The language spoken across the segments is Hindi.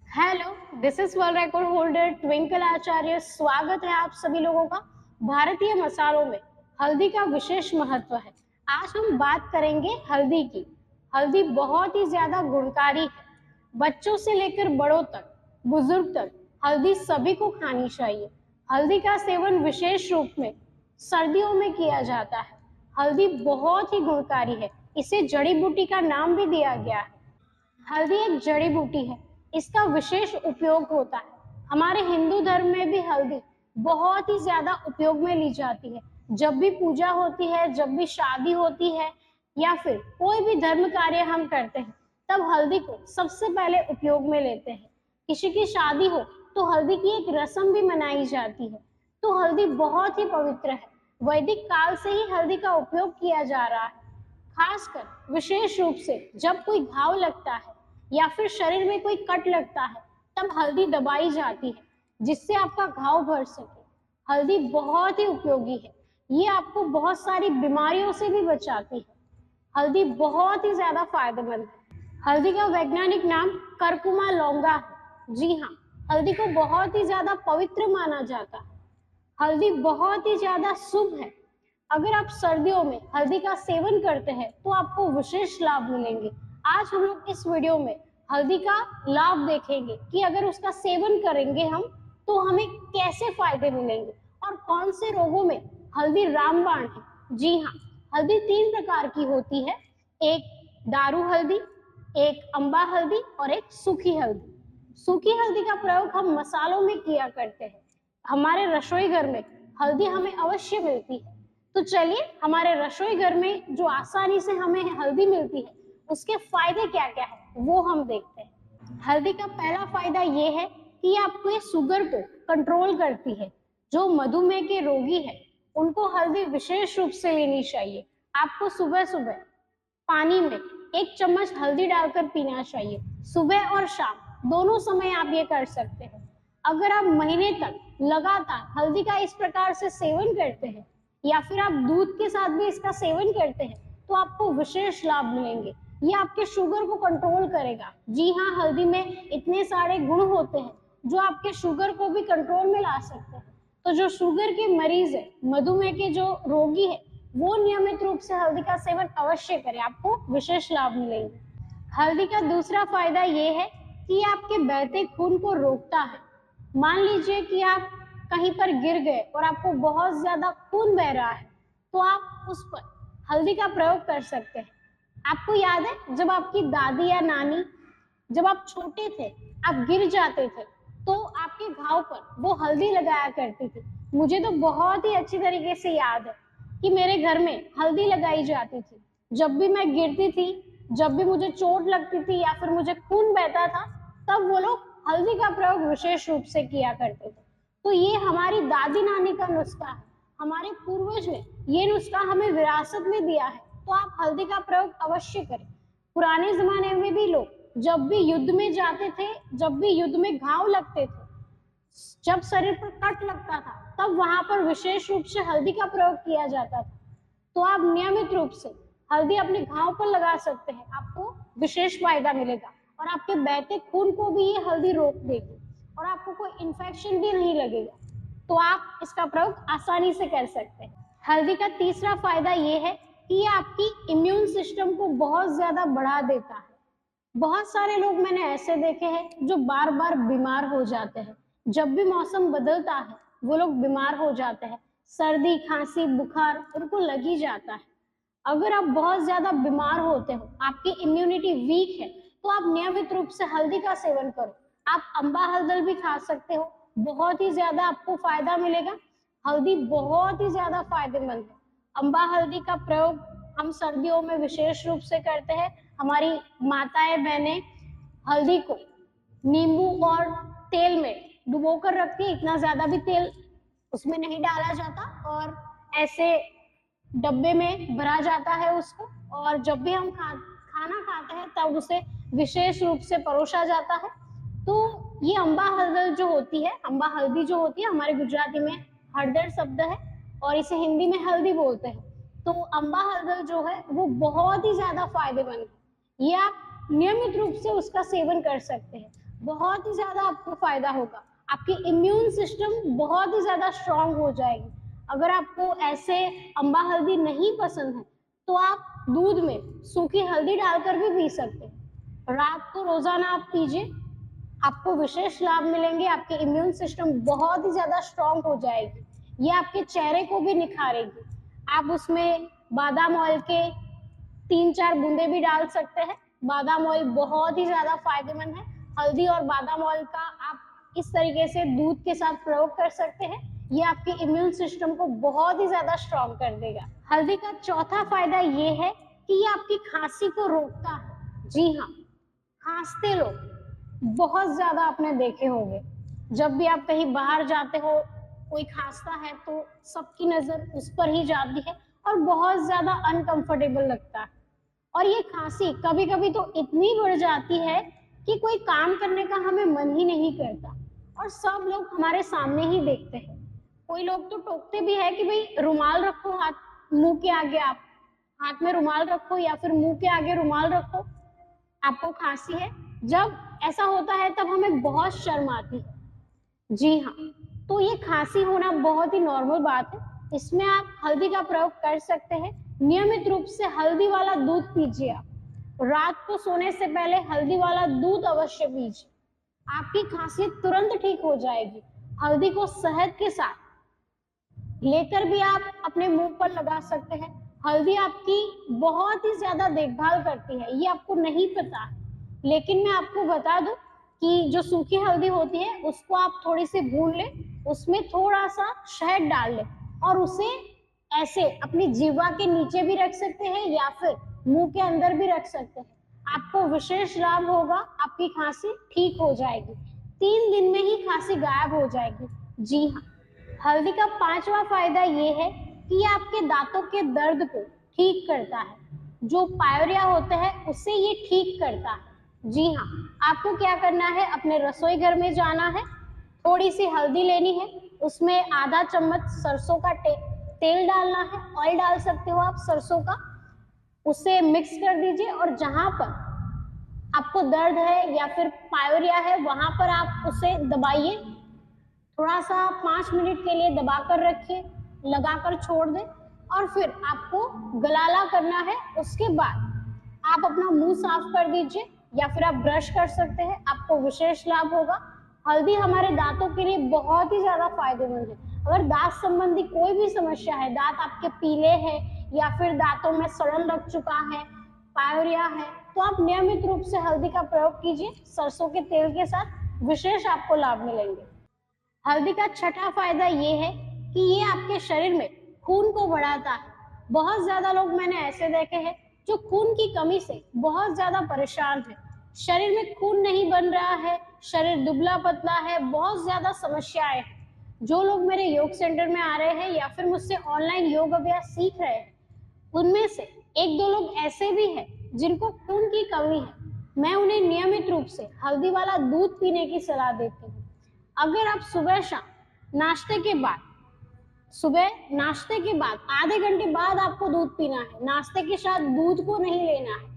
Hello, this is world record holder Twinkle Acharya. स्वागत है आप सभी लोगों का। भारतीय मसालों में हल्दी का विशेष महत्व है। आज हम बात करेंगे हल्दी की। हल्दी बहुत ही ज्यादा गुणकारी है। बच्चों से लेकर बड़ों तक, बुजुर्ग तक हल्दी सभी को खानी चाहिए। हल्दी का सेवन विशेष रूप में सर्दियों में किया जाता है। हल्दी बहुत ही गुणकारी है। इसे जड़ी बूटी का नाम भी दिया गया है। हल्दी एक जड़ी बूटी है। इसका विशेष उपयोग होता है। हमारे हिंदू धर्म में भी हल्दी बहुत ही ज्यादा उपयोग में ली जाती है। जब भी पूजा होती है, जब भी शादी होती है या फिर कोई भी धर्म कार्य हम करते हैं, तब हल्दी को सबसे पहले उपयोग में लेते हैं। किसी की शादी हो तो हल्दी की एक रस्म भी मनाई जाती है। तो हल्दी बहुत ही पवित्र है। वैदिक काल से ही हल्दी का उपयोग किया जा रहा है। खासकर विशेष रूप से जब कोई घाव लगता है या फिर शरीर में कोई कट लगता है, तब हल्दी दबाई जाती है जिससे आपका घाव भर सके। हल्दी बहुत ही उपयोगी है। ये आपको बहुत सारी बीमारियों से भी बचाती है। हल्दी बहुत ही ज्यादा फायदेमंद है। हल्दी का वैज्ञानिक नाम करकुमा लौंगा है। जी हाँ, हल्दी को बहुत ही ज्यादा पवित्र माना जाता है। हल्दी बहुत ही ज्यादा शुभ है। अगर आप सर्दियों में हल्दी का सेवन करते हैं तो आपको विशेष लाभ मिलेंगे। आज हम लोग इस वीडियो में हल्दी का लाभ देखेंगे कि अगर उसका सेवन करेंगे हम तो हमें कैसे फायदे मिलेंगे और कौन से रोगों में हल्दी रामबाण है। जी हाँ, हल्दी 3 प्रकार की होती है। एक दारू हल्दी, एक अम्बा हल्दी और एक सूखी हल्दी। सूखी हल्दी का प्रयोग हम मसालों में किया करते हैं। हमारे रसोई घर में हल्दी हमें अवश्य मिलती है। तो चलिए, हमारे रसोई घर में जो आसानी से हमें हल्दी मिलती है उसके फायदे क्या क्या है वो हम देखते हैं। हल्दी का पहला फायदा ये है कि आपके शुगर को कंट्रोल करती है। जो मधुमेह के रोगी है उनको हल्दी विशेष रूप से लेनी चाहिए। आपको सुबह सुबह पानी में 1 चम्मच हल्दी डालकर पीना चाहिए। सुबह और शाम दोनों समय आप ये कर सकते हैं। अगर आप महीने तक लगातार हल्दी का इस प्रकार से सेवन करते हैं या फिर आप दूध के साथ भी इसका सेवन करते हैं तो आपको विशेष लाभ मिलेंगे। ये आपके शुगर को कंट्रोल करेगा। जी हाँ, हल्दी में इतने सारे गुण होते हैं जो आपके शुगर को भी कंट्रोल में ला सकते हैं। तो जो शुगर के मरीज है, मधुमेह के जो रोगी है, वो नियमित रूप से हल्दी का सेवन अवश्य करें। आपको विशेष लाभ मिलेंगे। हल्दी का दूसरा फायदा ये है कि आपके बहते खून को रोकता है। मान लीजिए कि आप कहीं पर गिर गए और आपको बहुत ज्यादा खून बह रहा है, तो आप उस पर हल्दी का प्रयोग कर सकते हैं। आपको याद है जब आपकी दादी या नानी, जब आप छोटे थे, आप गिर जाते थे तो आपके घाव पर वो हल्दी लगाया करती थी। मुझे तो बहुत ही अच्छी तरीके से याद है कि मेरे घर में हल्दी लगाई जाती थी। जब भी मैं गिरती थी, जब भी मुझे चोट लगती थी या फिर मुझे खून बहता था, तब वो लोग हल्दी का प्रयोग विशेष रूप से किया करते थे। तो ये हमारी दादी नानी का नुस्खा है। हमारे पूर्वज ने ये नुस्खा हमें विरासत में दिया है। तो आप हल्दी का प्रयोग अवश्य करें। पुराने जमाने में भी लोग जब भी युद्ध में जाते थे, जब भी युद्ध में घाव लगते थे, जब शरीर पर कट लगता था, तब वहां पर विशेष रूप से हल्दी का प्रयोग किया जाता था। तो आप नियमित रूप से हल्दी अपने घाव पर लगा सकते हैं। आपको विशेष फायदा मिलेगा और आपके बहते खून को भी ये हल्दी रोक देगी और आपको कोई इन्फेक्शन भी नहीं लगेगा। तो आप इसका प्रयोग आसानी से कर सकते हैं। हल्दी का तीसरा फायदा ये है कि ये आपकी इम्यून सिस्टम को बहुत ज्यादा बढ़ा देता है। बहुत सारे लोग मैंने ऐसे देखे हैं जो बार बार बीमार हो जाते हैं। जब भी मौसम बदलता है वो लोग बीमार हो जाते हैं। सर्दी, खांसी, बुखार उनको लग ही जाता है। अगर आप बहुत ज्यादा बीमार होते हो, आपकी इम्यूनिटी वीक है, तो आप नियमित रूप से हल्दी का सेवन करो। आप अम्बा हल्दल भी खा सकते हो, बहुत ही ज्यादा आपको फायदा मिलेगा। हल्दी बहुत ही ज्यादा फायदेमंद है। अम्बा हल्दी का प्रयोग हम सर्दियों में विशेष रूप से करते हैं। हमारी माताएं बहनें हल्दी को नींबू और तेल में डुबोकर रखती है। इतना ज्यादा भी तेल उसमें नहीं डाला जाता और ऐसे डब्बे में भरा जाता है उसको। और जब भी हम खाना खाते हैं तब उसे विशेष रूप से परोसा जाता है। तो ये अम्बा हल्दल जो होती है, अम्बा हल्दी जो होती है, हमारे गुजराती में हळદર शब्द है और इसे हिंदी में हल्दी बोलते हैं। तो अम्बा हल्दल जो है वो बहुत ही ज्यादा फायदेमंद है। ये आप नियमित रूप से उसका सेवन कर सकते हैं। बहुत ही ज्यादा आपको फायदा होगा। आपकी इम्यून सिस्टम बहुत ही ज्यादा स्ट्रांग हो जाएगी। अगर आपको ऐसे अम्बा हल्दी नहीं पसंद है तो आप दूध में सूखी हल्दी डालकर भी पी सकते हैं। रात को रोजाना आप पीजिए, आपको विशेष लाभ मिलेंगे। आपके इम्यून सिस्टम बहुत ही ज्यादा स्ट्रांग हो जाएगी। ये आपके चेहरे को भी निखारेगी। आप उसमें बादाम ऑयल के 3-4 बूंदे भी डाल सकते हैं। बादाम ऑयल बहुत ही ज्यादा फायदेमंद है। हल्दी और बादाम ऑयल का आप इस तरीके से दूध के साथ प्रयोग कर सकते हैं। ये आपके इम्यून सिस्टम को बहुत ही ज्यादा स्ट्रांग कर देगा। हल्दी का चौथा फायदा ये है कि ये आपकी खांसी को रोकता है। जी हाँ, खांसते लोग बहुत ज्यादा आपने देखे होंगे। जब भी आप कहीं बाहर जाते हो, कोई खांसता है तो सबकी नजर उस पर ही जाती है और बहुत ज्यादा अनकंफर्टेबल लगता है। और ये खांसी कभी कभी तो इतनी बढ़ जाती है कि कोई काम करने का हमें मन ही नहीं करता और सब लोग हमारे सामने ही देखते हैं। कोई लोग तो टोकते भी है कि भाई रुमाल रखो हाथ मुंह के आगे, आप हाथ में रुमाल रखो या फिर मुंह के आगे रुमाल रखो, आपको खांसी है। जब ऐसा होता है तब हमें बहुत शर्म आती है। जी हाँ, तो ये खांसी होना बहुत ही नॉर्मल बात है। इसमें आप हल्दी का प्रयोग कर सकते हैं। नियमित रूप से हल्दी वाला दूध पीजिए। आप रात को सोने से पहले हल्दी वाला दूध अवश्य पीजिए। आपकी खांसी तुरंत ठीक हो जाएगी। हल्दी को शहद के साथ लेकर भी आप अपने मुंह पर लगा सकते हैं। हल्दी आपकी बहुत ही ज्यादा देखभाल करती है, ये आपको नहीं पता है, लेकिन मैं आपको बता दूं कि जो सूखी हल्दी होती है उसको आप थोड़ी सी भून लें, उसमें थोड़ा सा शहद डाल लें और उसे ऐसे अपनी जीवा के नीचे भी रख सकते हैं या फिर मुंह के अंदर भी रख सकते हैं। आपको विशेष लाभ होगा, आपकी खांसी ठीक हो जाएगी। 3 दिन में ही खांसी गायब हो जाएगी। जी हाँ, हल्दी का पांचवा फायदा ये है कि ये आपके दांतों के दर्द को ठीक करता है। जो पायोरिया होते हैं उससे ये ठीक करता है। जी हाँ, आपको क्या करना है, अपने रसोई घर में जाना है, थोड़ी सी हल्दी लेनी है, उसमें आधा चम्मच सरसों का तेल डालना है, ऑयल डाल सकते हो आप सरसों का, उसे मिक्स कर दीजिए और जहां पर आपको दर्द है या फिर पायोरिया है वहां पर आप उसे दबाइए। थोड़ा सा 5 मिनट के लिए दबाकर रखिए, लगाकर छोड़ दें और फिर आपको गलाला करना है। उसके बाद आप अपना मुंह साफ कर दीजिए या फिर आप ब्रश कर सकते हैं, आपको विशेष लाभ होगा। हल्दी हमारे दांतों के लिए बहुत ही ज्यादा फायदेमंद है। अगर दांत संबंधी कोई भी समस्या है, दांत आपके पीले हैं या फिर दांतों में सड़न लग चुका है, पायोरिया है, तो आप नियमित रूप से हल्दी का प्रयोग कीजिए सरसों के तेल के साथ, विशेष आपको लाभ मिलेंगे। हल्दी का छठा फायदा ये है कि ये आपके शरीर में खून को बढ़ाता है। बहुत ज्यादा लोग मैंने ऐसे देखे हैं जो खून की कमी से बहुत ज्यादा परेशान है। शरीर में खून नहीं बन रहा है, शरीर दुबला पतला है, बहुत ज्यादा समस्याएं हैं। जो लोग मेरे योग सेंटर में आ रहे हैं या फिर मुझसे ऑनलाइन योग अभ्यास सीख रहे हैं, उनमें से 1-2 लोग ऐसे भी हैं जिनको खून की कमी है। मैं उन्हें नियमित रूप से हल्दी वाला दूध पीने की सलाह देती हूँ। अगर आप सुबह शाम नाश्ते के बाद, सुबह नाश्ते के बाद आधे घंटे बाद आपको दूध पीना है, नाश्ते के साथ दूध को नहीं लेना है।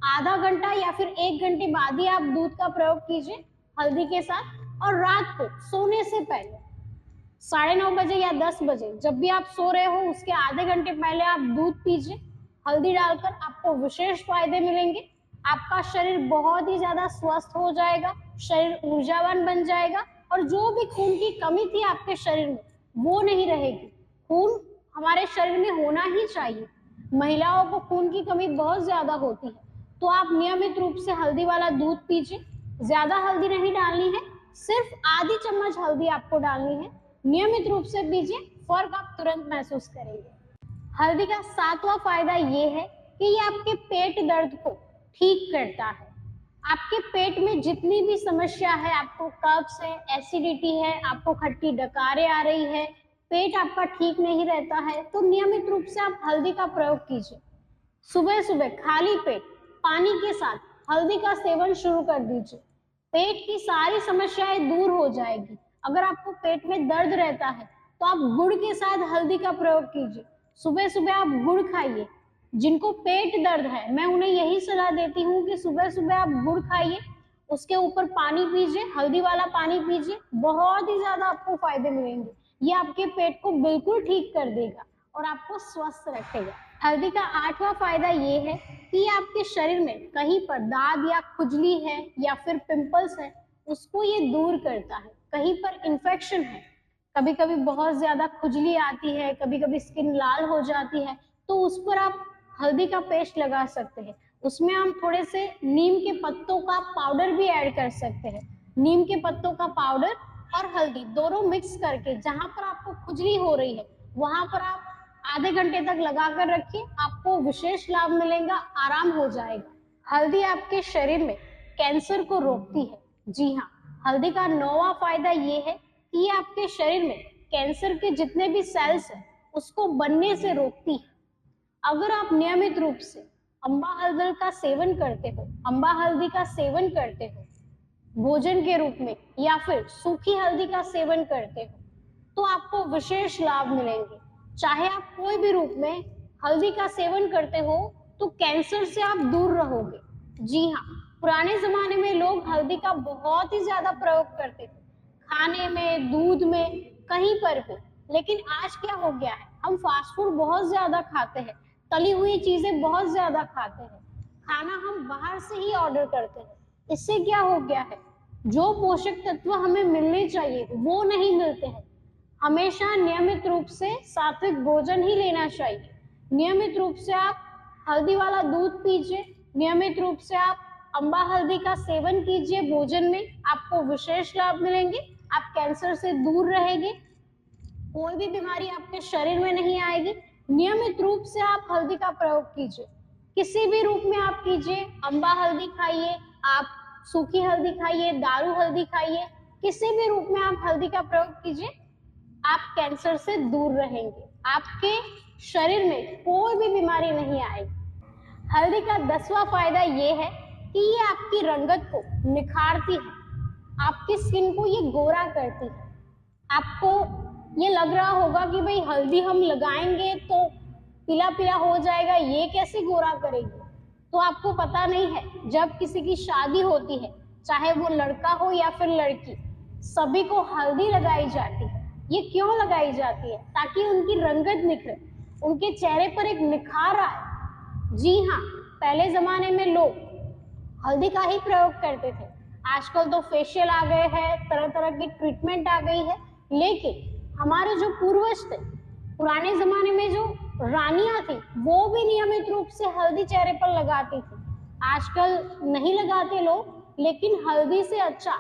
आधा घंटा या फिर 1 घंटे बाद ही आप दूध का प्रयोग कीजिए हल्दी के साथ। और रात को सोने से पहले 9:30 बजे या 10 बजे जब भी आप सो रहे हो उसके आधे घंटे पहले आप दूध पीजिए हल्दी डालकर, आपको विशेष फायदे मिलेंगे। आपका शरीर बहुत ही ज्यादा स्वस्थ हो जाएगा, शरीर ऊर्जावान बन जाएगा और जो भी खून की कमी थी आपके शरीर में वो नहीं रहेगी। खून हमारे शरीर में होना ही चाहिए। महिलाओं को खून की कमी बहुत ज्यादा होती है, तो आप नियमित रूप से हल्दी वाला दूध पीजिए। ज्यादा हल्दी नहीं डालनी है, सिर्फ आधी चम्मच हल्दी आपको डालनी है। नियमित रूप से पीजिए, फर्क आप तुरंत महसूस करेंगे। हल्दी का सातवां फायदा ये है कि ये आपके पेट दर्द को ठीक करता है। आपके पेट में जितनी भी समस्या है, आपको कब्ज है, एसिडिटी है, आपको खट्टी डकारें आ रही है, पेट आपका ठीक नहीं रहता है, तो नियमित रूप से आप हल्दी का प्रयोग कीजिए। सुबह सुबह खाली पेट पानी के साथ हल्दी का सेवन शुरू कर दीजिए, पेट की सारी समस्याएं दूर हो जाएगी। अगर आपको पेट में दर्द रहता है तो आप गुड़ के साथ हल्दी का प्रयोग कीजिए। सुबह सुबह आप गुड़ खाइए। जिनको पेट दर्द है मैं उन्हें यही सलाह देती हूँ कि सुबह सुबह आप गुड़ खाइए उसके ऊपर पानी पीजिए, हल्दी वाला पानी पीजिए, बहुत ही ज्यादा आपको फायदे मिलेंगे। ये आपके पेट को बिल्कुल ठीक कर देगा और आपको स्वस्थ रखेगा। हल्दी का 8वां फायदा ये है कि ये आपके शरीर में कहीं पर दाग या खुजली है या फिर पिंपल्स है, उसको ये दूर करता है। कहीं पर इन्फेक्शन है, कभी कभी बहुत ज्यादा खुजली आती है, कभी कभी स्किन लाल हो जाती है, तो उस पर आप हल्दी का पेस्ट लगा सकते हैं। उसमें हम थोड़े से नीम के पत्तों का पाउडर भी ऐड कर सकते हैं। नीम के पत्तों का पाउडर और हल्दी दोनों मिक्स करके जहां पर आपको खुजली हो रही है वहां पर आप आधे घंटे तक लगा कर रखिए, आपको विशेष लाभ मिलेगा, आराम हो जाएगा। हल्दी आपके शरीर में कैंसर को रोकती है। जी हाँ, हल्दी का 9वां फायदा ये है कि ये आपके शरीर में कैंसर के जितने भी सेल्स हैं उसको बनने से रोकती है। अगर आप नियमित रूप से अम्बा हल्दी का सेवन करते हो, अम्बा हल्दी का सेवन करते हो भोजन के रूप में या फिर सूखी हल्दी का सेवन करते हो, तो आपको विशेष लाभ मिलेंगे। चाहे आप कोई भी रूप में हल्दी का सेवन करते हो तो कैंसर से आप दूर रहोगे। जी हाँ, पुराने जमाने में लोग हल्दी का बहुत ही ज्यादा प्रयोग करते थे, खाने में, दूध में, कहीं पर भी। लेकिन आज क्या हो गया है, हम फास्ट फूड बहुत ज्यादा खाते हैं, तली हुई चीजें बहुत ज्यादा खाते हैं, खाना हम बाहर से ही ऑर्डर करते हैं। इससे क्या हो गया है, जो पोषक तत्व हमें मिलने चाहिए वो नहीं मिलते हैं। हमेशा नियमित रूप से सात्विक भोजन ही लेना चाहिए। नियमित रूप से आप हल्दी वाला दूध पीजिए, नियमित रूप से आप अम्बा हल्दी का सेवन कीजिए भोजन में, आपको विशेष लाभ मिलेंगे, आप कैंसर से दूर रहेंगे, कोई भी बीमारी आपके शरीर में नहीं आएगी। नियमित रूप से आप हल्दी का प्रयोग कीजिए, किसी भी रूप में आप कीजिए। अम्बा हल्दी खाइए, आप सूखी हल्दी खाइए, दारू हल्दी खाइए, किसी भी रूप में आप हल्दी का प्रयोग कीजिए, आप कैंसर से दूर रहेंगे, आपके शरीर में कोई भी बीमारी नहीं आएगी। हल्दी का 10वां फायदा ये है कि ये आपकी रंगत को निखारती है, आपकी स्किन को ये गोरा करती है। आपको ये लग रहा होगा कि भाई हल्दी हम लगाएंगे तो पीला पीला हो जाएगा, ये कैसे गोरा करेगी, तो आपको पता नहीं है, जब किसी की शादी होती है, चाहे वो लड़का हो या फिर लड़की, सभी को हल्दी लगाई जाती है। ये क्यों लगाई जाती है, ताकि उनकी रंगत निखरे, उनके चेहरे पर एक निखार आए। जी हाँ, पहले जमाने में लोग हल्दी का ही प्रयोग करते थे। आजकल तो फेशियल आ गए हैं, तरह तरह की ट्रीटमेंट आ गई है, लेकिन हमारे जो पूर्वज थे, पुराने जमाने में जो रानियां थी, वो भी नियमित रूप से हल्दी चेहरे पर लगाती थी। आजकल नहीं लगाते लोग, लेकिन हल्दी से अच्छा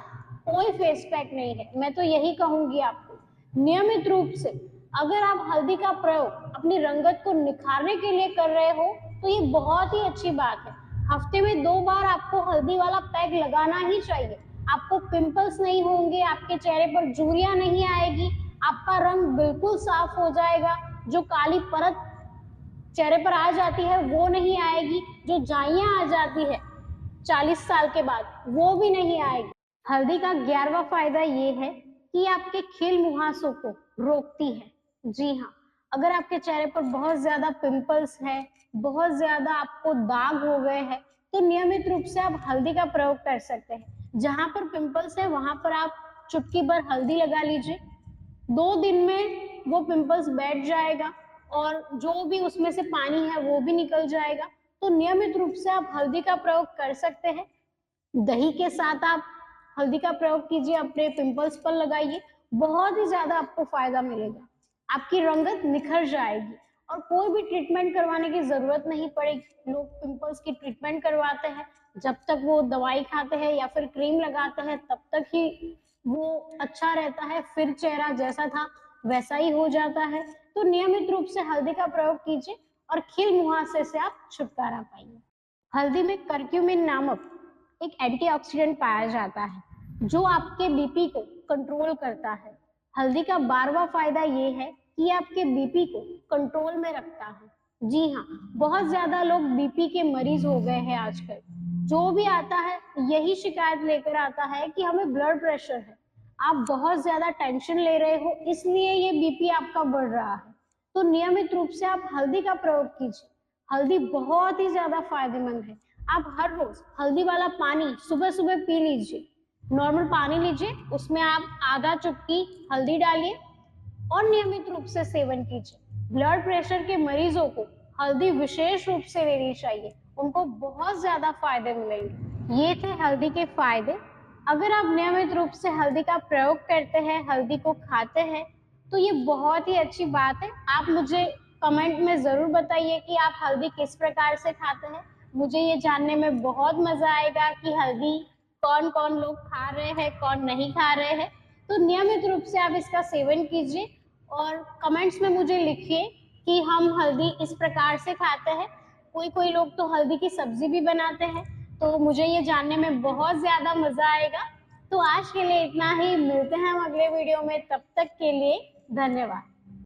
कोई फेस पैक नहीं है। मैं तो यही कहूंगी आपको, नियमित रूप से अगर आप हल्दी का प्रयोग अपनी रंगत को निखारने के लिए कर रहे हो तो ये बहुत ही अच्छी बात है। हफ्ते में 2 बार आपको हल्दी वाला पैक लगाना ही चाहिए। आपको पिंपल्स नहीं होंगे, आपके चेहरे पर झुर्रियां नहीं आएगी, आपका रंग बिल्कुल साफ हो जाएगा, जो काली परत चेहरे पर आ जाती है वो नहीं आएगी, जो झाइयां आ जाती है 40 साल के बाद वो भी नहीं आएगी। हल्दी का 11वां फायदा ये है कि आपके खील मुहासों को रोकती है। जी हाँ, अगर आपके चेहरे पर बहुत ज्यादा पिंपल्स है, बहुत ज्यादा आपको दाग हो गए हैं, तो नियमित रूप से आप हल्दी का प्रयोग कर सकते हैं। जहां पर पिंपल्स है वहां पर आप चुटकी भर हल्दी लगा लीजिए, 2 दिन में वो पिंपल्स बैठ जाएगा और जो भी उसमें से पानी है वो भी निकल जाएगा। तो नियमित रूप से आप हल्दी का प्रयोग कर सकते हैं। दही के साथ आप हल्दी का प्रयोग कीजिए, अपने पिंपल्स पर लगाइए, बहुत ही ज्यादा आपको फायदा मिलेगा, आपकी रंगत निखर जाएगी और कोई भी ट्रीटमेंट करवाने की जरूरत नहीं पड़ेगी। लोग पिंपल्स की ट्रीटमेंट करवाते हैं, जब तक वो दवाई खाते हैं या फिर क्रीम लगाते हैं तब तक ही वो अच्छा रहता है, फिर चेहरा जैसा था वैसा ही हो जाता है। तो नियमित रूप से हल्दी का प्रयोग कीजिए और खील मुहासे से आप छुटकारा पाइए। हल्दी में करक्यूमिन नामक एक एंटीऑक्सीडेंट पाया जाता है जो आपके बीपी को कंट्रोल करता है। हल्दी का 12वां फायदा ये है कि आपके बीपी को कंट्रोल में रखता है। जी हाँ, बहुत ज्यादा लोग बीपी के मरीज हो गए हैं आजकल। जो भी आता है यही शिकायत लेकर आता है कि हमें ब्लड प्रेशर है, आप बहुत ज्यादा टेंशन ले रहे हो इसलिए ये बीपी आपका बढ़ रहा है। तो नियमित रूप से आप हल्दी का प्रयोग कीजिए, हल्दी बहुत ही ज्यादा फायदेमंद है। आप हर रोज हल्दी वाला पानी सुबह सुबह पी लीजिए। नॉर्मल पानी लीजिए, उसमें आप आधा चुटकी हल्दी डालिए और नियमित रूप से सेवन कीजिए। ब्लड प्रेशर के मरीजों को हल्दी विशेष रूप से लेनी चाहिए, उनको बहुत ज्यादा फायदे मिलेंगे। ये थे हल्दी के फायदे। अगर आप नियमित रूप से हल्दी का प्रयोग करते हैं, हल्दी को खाते हैं, तो ये बहुत ही अच्छी बात है। आप मुझे कमेंट में जरूर बताइए कि आप हल्दी किस प्रकार से खाते हैं। मुझे ये जानने में बहुत मजा आएगा कि हल्दी कौन कौन लोग खा रहे हैं, कौन नहीं खा रहे हैं। तो नियमित रूप से आप इसका सेवन कीजिए और कमेंट्स में मुझे लिखिए कि हम हल्दी इस प्रकार से खाते हैं। कोई कोई लोग तो हल्दी की सब्जी भी बनाते हैं, तो मुझे ये जानने में बहुत ज्यादा मजा आएगा। तो आज के लिए इतना ही, मिलते हैं हम अगले वीडियो में, तब तक के लिए धन्यवाद।